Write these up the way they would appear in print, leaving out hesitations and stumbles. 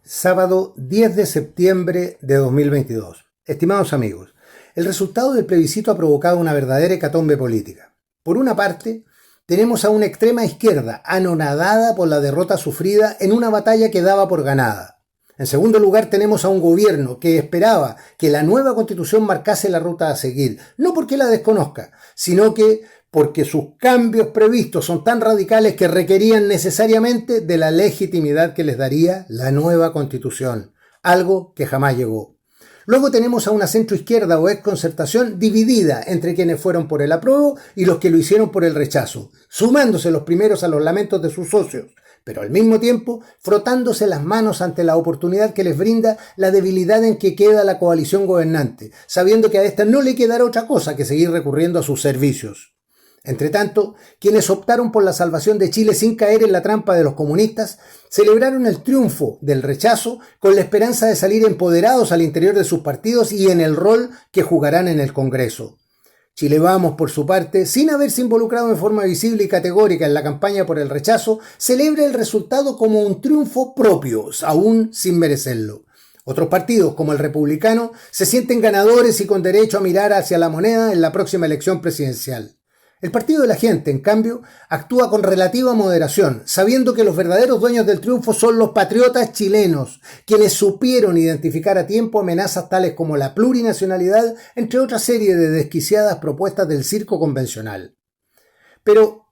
Sábado 10 de septiembre de 2022. Estimados amigos, el resultado del plebiscito ha provocado una verdadera hecatombe política. Por una parte, tenemos a una extrema izquierda anonadada por la derrota sufrida en una batalla que daba por ganada. En segundo lugar, tenemos a un gobierno que esperaba que la nueva constitución marcase la ruta a seguir, no porque la desconozca, sino que porque sus cambios previstos son tan radicales que requerían necesariamente de la legitimidad que les daría la nueva constitución, algo que jamás llegó. Luego tenemos a una centroizquierda o exconcertación dividida entre quienes fueron por el apruebo y los que lo hicieron por el rechazo, sumándose los primeros a los lamentos de sus socios, pero al mismo tiempo frotándose las manos ante la oportunidad que les brinda la debilidad en que queda la coalición gobernante, sabiendo que a esta no le quedará otra cosa que seguir recurriendo a sus servicios. Entretanto, quienes optaron por la salvación de Chile sin caer en la trampa de los comunistas, celebraron el triunfo del rechazo con la esperanza de salir empoderados al interior de sus partidos y en el rol que jugarán en el Congreso. Chile Vamos, por su parte, sin haberse involucrado en forma visible y categórica en la campaña por el rechazo, celebra el resultado como un triunfo propio, aún sin merecerlo. Otros partidos, como el Republicano, se sienten ganadores y con derecho a mirar hacia la moneda en la próxima elección presidencial. El Partido de la Gente, en cambio, actúa con relativa moderación, sabiendo que los verdaderos dueños del triunfo son los patriotas chilenos, quienes supieron identificar a tiempo amenazas tales como la plurinacionalidad, entre otra serie de desquiciadas propuestas del circo convencional. Pero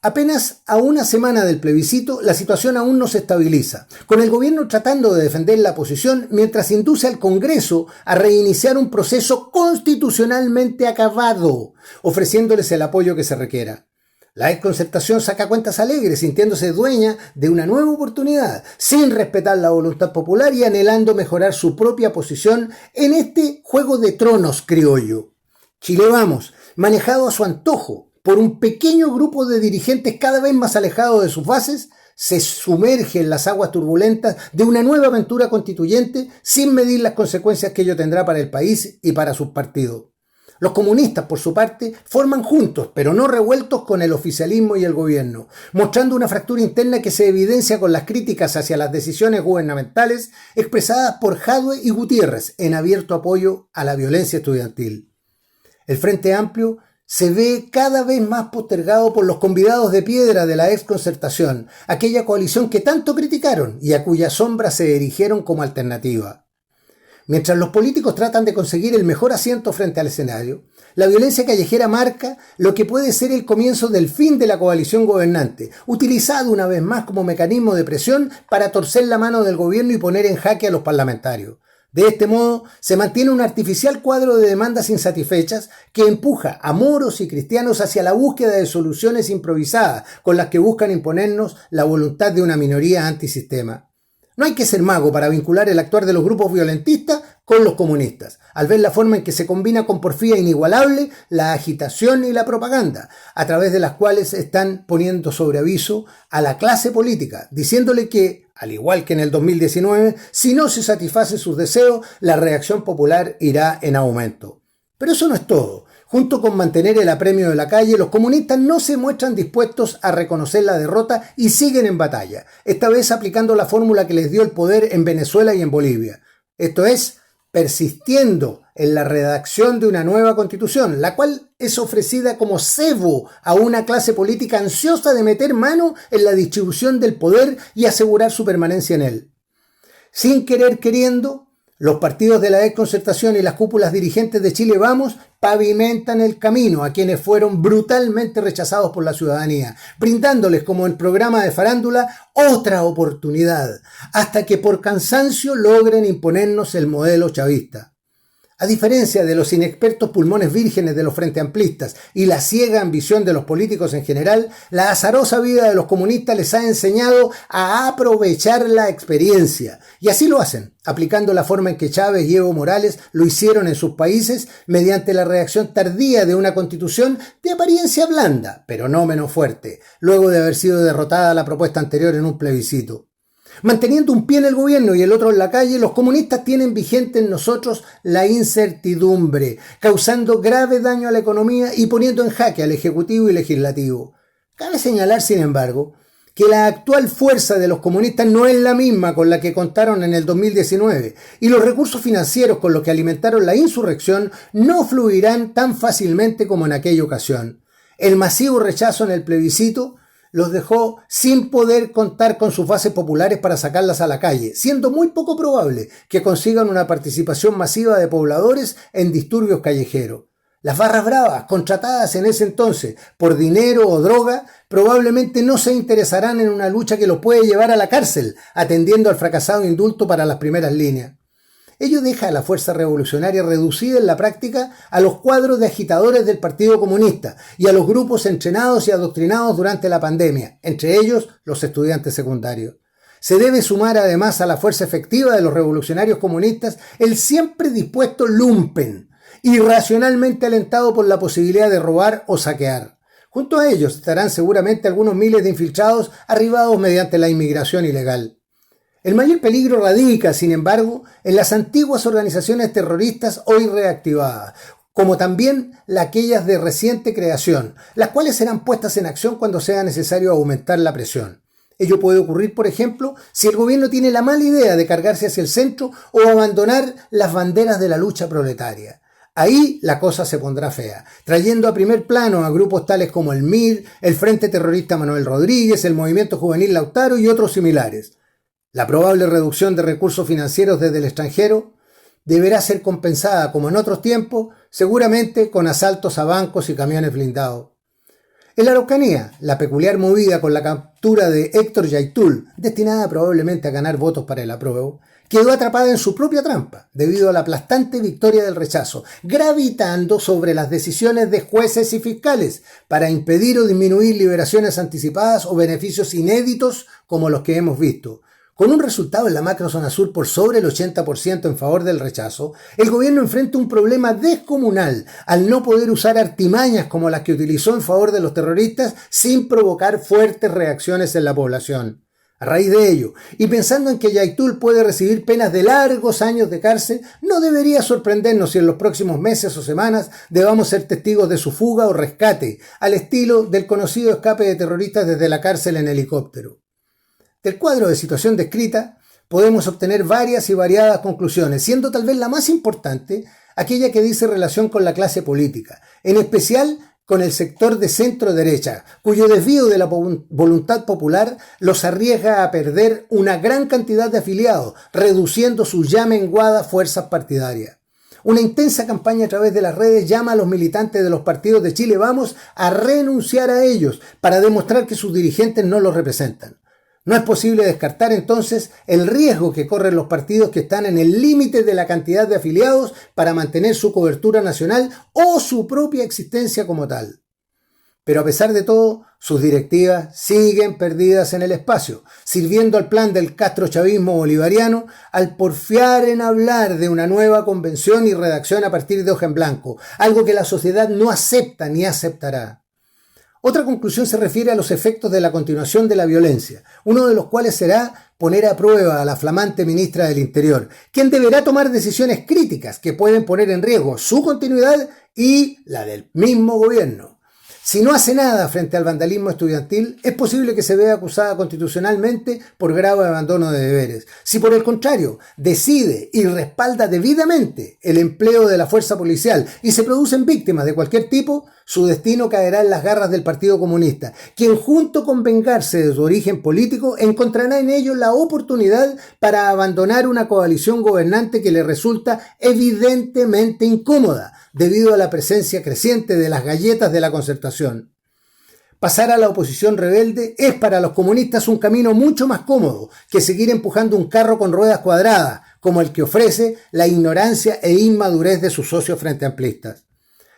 apenas a una semana del plebiscito, la situación aún no se estabiliza, con el gobierno tratando de defender la posición mientras induce al Congreso a reiniciar un proceso constitucionalmente acabado, ofreciéndoles el apoyo que se requiera. La exconcertación saca cuentas alegres, sintiéndose dueña de una nueva oportunidad, sin respetar la voluntad popular y anhelando mejorar su propia posición en este juego de tronos criollo. Chile Vamos, manejado a su antojo por un pequeño grupo de dirigentes cada vez más alejados de sus bases, se sumerge en las aguas turbulentas de una nueva aventura constituyente sin medir las consecuencias que ello tendrá para el país y para sus partidos. Los comunistas, por su parte, forman juntos, pero no revueltos con el oficialismo y el gobierno, mostrando una fractura interna que se evidencia con las críticas hacia las decisiones gubernamentales expresadas por Jadwe y Gutiérrez en abierto apoyo a la violencia estudiantil. El Frente Amplio se ve cada vez más postergado por los convidados de piedra de la exconcertación, aquella coalición que tanto criticaron y a cuya sombra se erigieron como alternativa. Mientras los políticos tratan de conseguir el mejor asiento frente al escenario, la violencia callejera marca lo que puede ser el comienzo del fin de la coalición gobernante, utilizado una vez más como mecanismo de presión para torcer la mano del gobierno y poner en jaque a los parlamentarios. De este modo, se mantiene un artificial cuadro de demandas insatisfechas que empuja a moros y cristianos hacia la búsqueda de soluciones improvisadas con las que buscan imponernos la voluntad de una minoría antisistema. No hay que ser mago para vincular el actuar de los grupos violentistas con los comunistas, al ver la forma en que se combina con porfía inigualable la agitación y la propaganda, a través de las cuales están poniendo sobre aviso a la clase política, diciéndole que, al igual que en el 2019, si no se satisface sus deseos, la reacción popular irá en aumento. Pero eso no es todo. Junto con mantener el apremio de la calle, los comunistas no se muestran dispuestos a reconocer la derrota y siguen en batalla, esta vez aplicando la fórmula que les dio el poder en Venezuela y en Bolivia. Esto es, persistiendo en la redacción de una nueva constitución, la cual es ofrecida como cebo a una clase política ansiosa de meter mano en la distribución del poder y asegurar su permanencia en él. Sin querer queriendo, los partidos de la desconcertación y las cúpulas dirigentes de Chile Vamos pavimentan el camino a quienes fueron brutalmente rechazados por la ciudadanía, brindándoles, como el programa de farándula, otra oportunidad, hasta que por cansancio logren imponernos el modelo chavista. A diferencia de los inexpertos pulmones vírgenes de los frenteamplistas y la ciega ambición de los políticos en general, la azarosa vida de los comunistas les ha enseñado a aprovechar la experiencia. Y así lo hacen, aplicando la forma en que Chávez y Evo Morales lo hicieron en sus países mediante la reacción tardía de una constitución de apariencia blanda, pero no menos fuerte, luego de haber sido derrotada la propuesta anterior en un plebiscito. Manteniendo un pie en el gobierno y el otro en la calle, los comunistas tienen vigente en nosotros la incertidumbre, causando grave daño a la economía y poniendo en jaque al Ejecutivo y Legislativo. Cabe señalar, sin embargo, que la actual fuerza de los comunistas no es la misma con la que contaron en el 2019 y los recursos financieros con los que alimentaron la insurrección no fluirán tan fácilmente como en aquella ocasión. El masivo rechazo en el plebiscito los dejó sin poder contar con sus bases populares para sacarlas a la calle, siendo muy poco probable que consigan una participación masiva de pobladores en disturbios callejeros. Las barras bravas, contratadas en ese entonces por dinero o droga, probablemente no se interesarán en una lucha que los puede llevar a la cárcel, atendiendo al fracasado indulto para las primeras líneas. Ello deja a la fuerza revolucionaria reducida en la práctica a los cuadros de agitadores del Partido Comunista y a los grupos entrenados y adoctrinados durante la pandemia, entre ellos los estudiantes secundarios. Se debe sumar además a la fuerza efectiva de los revolucionarios comunistas el siempre dispuesto lumpen, irracionalmente alentado por la posibilidad de robar o saquear. Junto a ellos estarán seguramente algunos miles de infiltrados arribados mediante la inmigración ilegal. El mayor peligro radica, sin embargo, en las antiguas organizaciones terroristas hoy reactivadas, como también aquellas de reciente creación, las cuales serán puestas en acción cuando sea necesario aumentar la presión. Ello puede ocurrir, por ejemplo, si el gobierno tiene la mala idea de cargarse hacia el centro o abandonar las banderas de la lucha proletaria. Ahí la cosa se pondrá fea, trayendo a primer plano a grupos tales como el MIR, el Frente Terrorista Manuel Rodríguez, el Movimiento Juvenil Lautaro y otros similares. La probable reducción de recursos financieros desde el extranjero deberá ser compensada, como en otros tiempos, seguramente con asaltos a bancos y camiones blindados. En la Araucanía, la peculiar movida con la captura de Héctor Yaitul, destinada probablemente a ganar votos para el apruebo, quedó atrapada en su propia trampa debido a la aplastante victoria del rechazo, gravitando sobre las decisiones de jueces y fiscales para impedir o disminuir liberaciones anticipadas o beneficios inéditos como los que hemos visto. Con un resultado en la macrozona sur por sobre el 80% en favor del rechazo, el gobierno enfrenta un problema descomunal al no poder usar artimañas como las que utilizó en favor de los terroristas sin provocar fuertes reacciones en la población. A raíz de ello, y pensando en que Yaitul puede recibir penas de largos años de cárcel, no debería sorprendernos si en los próximos meses o semanas debamos ser testigos de su fuga o rescate, al estilo del conocido escape de terroristas desde la cárcel en helicóptero. Del cuadro de situación descrita, podemos obtener varias y variadas conclusiones, siendo tal vez la más importante aquella que dice relación con la clase política, en especial con el sector de centro-derecha, cuyo desvío de la voluntad popular los arriesga a perder una gran cantidad de afiliados, reduciendo sus ya menguadas fuerzas partidarias. Una intensa campaña a través de las redes llama a los militantes de los partidos de Chile Vamos a renunciar a ellos para demostrar que sus dirigentes no los representan. No es posible descartar entonces el riesgo que corren los partidos que están en el límite de la cantidad de afiliados para mantener su cobertura nacional o su propia existencia como tal. Pero a pesar de todo, sus directivas siguen perdidas en el espacio, sirviendo al plan del castrochavismo bolivariano al porfiar en hablar de una nueva convención y redacción a partir de hoja en blanco, algo que la sociedad no acepta ni aceptará. Otra conclusión se refiere a los efectos de la continuación de la violencia, uno de los cuales será poner a prueba a la flamante ministra del Interior, quien deberá tomar decisiones críticas que pueden poner en riesgo su continuidad y la del mismo gobierno. Si no hace nada frente al vandalismo estudiantil, es posible que se vea acusada constitucionalmente por grave abandono de deberes. Si por el contrario decide y respalda debidamente el empleo de la fuerza policial y se producen víctimas de cualquier tipo, su destino caerá en las garras del Partido Comunista, quien junto con vengarse de su origen político encontrará en ello la oportunidad para abandonar una coalición gobernante que le resulta evidentemente incómoda, debido a la presencia creciente de las galletas de la concertación. Pasar a la oposición rebelde es para los comunistas un camino mucho más cómodo que seguir empujando un carro con ruedas cuadradas, como el que ofrece la ignorancia e inmadurez de sus socios frente amplistas.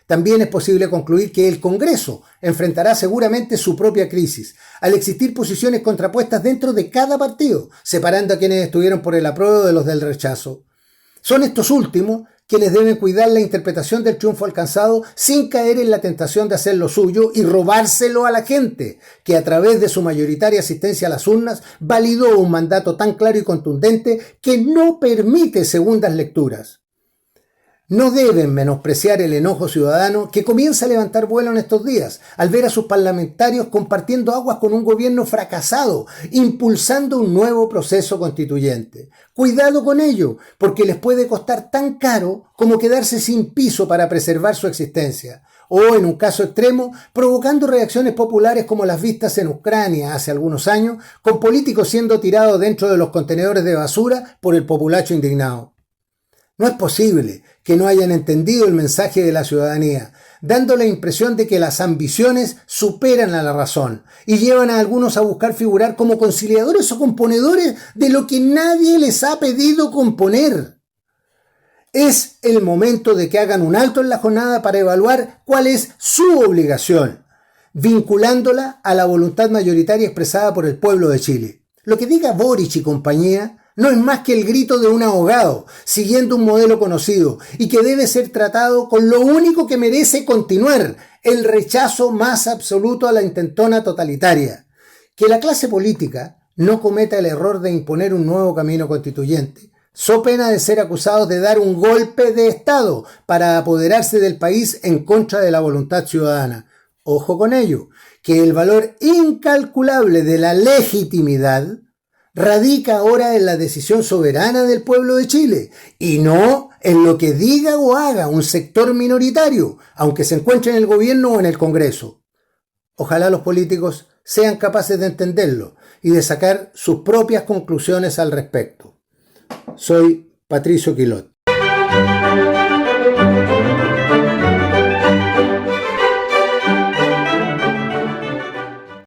También es posible concluir que el Congreso enfrentará seguramente su propia crisis, al existir posiciones contrapuestas dentro de cada partido, separando a quienes estuvieron por el apruebo de los del rechazo. Son estos últimos quienes deben cuidar la interpretación del triunfo alcanzado sin caer en la tentación de hacer lo suyo y robárselo a la gente, que a través de su mayoritaria asistencia a las urnas validó un mandato tan claro y contundente que no permite segundas lecturas. no deben menospreciar el enojo ciudadano que comienza a levantar vuelo en estos días al ver a sus parlamentarios compartiendo aguas con un gobierno fracasado, impulsando un nuevo proceso constituyente. Cuidado con ello, porque les puede costar tan caro como quedarse sin piso para preservar su existencia. O, en un caso extremo, provocando reacciones populares como las vistas en Ucrania hace algunos años, con políticos siendo tirados dentro de los contenedores de basura por el populacho indignado. No es posible que no hayan entendido el mensaje de la ciudadanía, dando la impresión de que las ambiciones superan a la razón y llevan a algunos a buscar figurar como conciliadores o componedores de lo que nadie les ha pedido componer. Es el momento de que hagan un alto en la jornada para evaluar cuál es su obligación, vinculándola a la voluntad mayoritaria expresada por el pueblo de Chile. Lo que diga Boric y compañía no es más que el grito de un ahogado, siguiendo un modelo conocido y que debe ser tratado con lo único que merece continuar, el rechazo más absoluto a la intentona totalitaria. Que la clase política no cometa el error de imponer un nuevo camino constituyente, so pena de ser acusados de dar un golpe de Estado para apoderarse del país en contra de la voluntad ciudadana. Ojo con ello, que el valor incalculable de la legitimidad radica ahora en la decisión soberana del pueblo de Chile y no en lo que diga o haga un sector minoritario, aunque se encuentre en el gobierno o en el Congreso. Ojalá los políticos sean capaces de entenderlo y de sacar sus propias conclusiones al respecto. Soy Patricio Quilot.